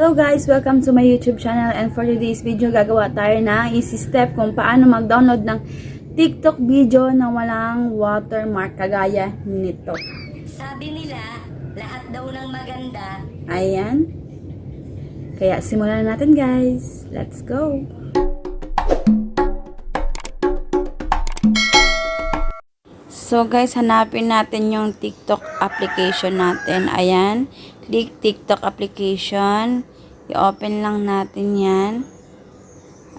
Hello guys! Welcome to my YouTube channel, and for today's video gagawa tayo ng easy step kung paano mag-download ng TikTok video na walang watermark kagaya nito. Sabi nila, lahat daw ng maganda. Ayan. Kaya simulan na natin guys. Let's go! So guys, hanapin natin yung TikTok application natin. Ayan. Click TikTok application. I-open lang natin yan.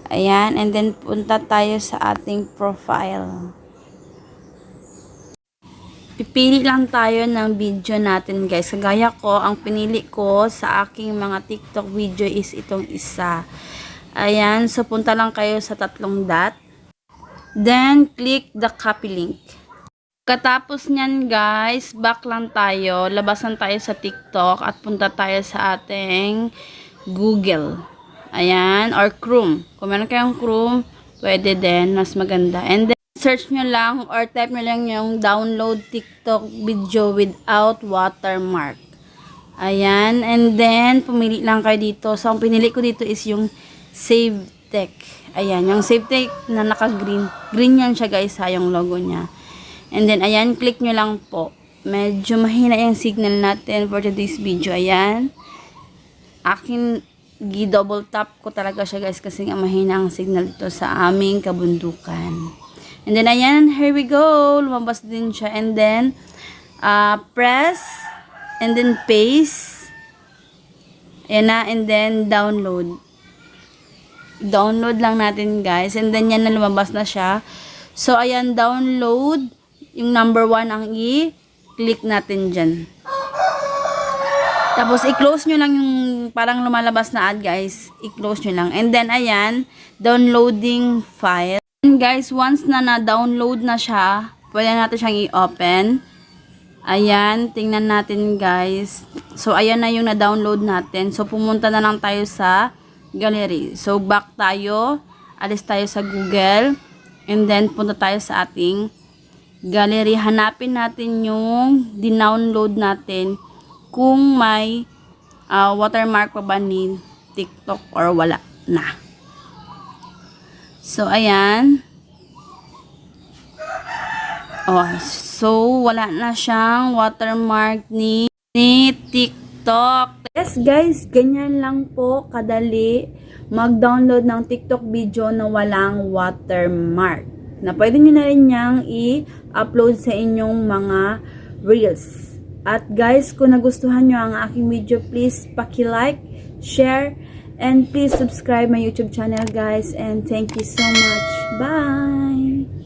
Ayan. And then, punta tayo sa ating profile. Pipili lang tayo ng video natin guys. Kagaya ko, ang pinili ko sa aking mga TikTok video is itong isa. Ayan. So, punta lang kayo sa tatlong dot. Then, click the copy link. Katapos nyan guys, back lang tayo, labasan tayo sa TikTok at punta tayo sa ating Google. Ayan, or Chrome. Kung meron kayong Chrome, pwede din, mas maganda. And then, search nyo lang or type nyo lang yung download TikTok video without watermark. Ayan, and then, pumili lang kayo dito. So, ang pinili ko dito is yung Save Tech. Ayan, yung Save Tech na naka-green. Green yan siya guys ha, yung logo niya. And then, ayan, click nyo lang po. Medyo mahina yung signal natin for today's video. Ayan. Akin, gi-double tap ko talaga siya guys kasi nga mahina ang signal dito sa aming kabundukan. And then, ayan, here we go. Lumabas din siya. And then, press, and then paste. Ayan na, and then download. Download lang natin guys. And then, yan na lumabas na siya. So, ayan, download. Yung number 1 ang i-click natin dyan. Tapos, i-close nyo lang yung parang lumalabas na ad, guys. I-close nyo lang. And then, ayan, downloading file. And guys, once na na-download na siya, pwede natin siyang i-open. Ayan, tingnan natin, guys. So, ayan na yung na-download natin. So, pumunta na lang tayo sa gallery. So, back tayo. Alis tayo sa Google. And then, punta tayo sa ating gallery. Hanapin natin yung dinownload natin kung may watermark pa ba ni TikTok or wala na. So, ayan. Oh, so, wala na siyang watermark ni TikTok. Yes guys, ganyan lang po kadali mag-download ng TikTok video na walang watermark. Na pwede nyo na rin niyang i-upload sa inyong mga reels. At guys, kung nagustuhan nyo ang aking video, please paki-like, share, and please subscribe my YouTube channel guys. And thank you so much. Bye!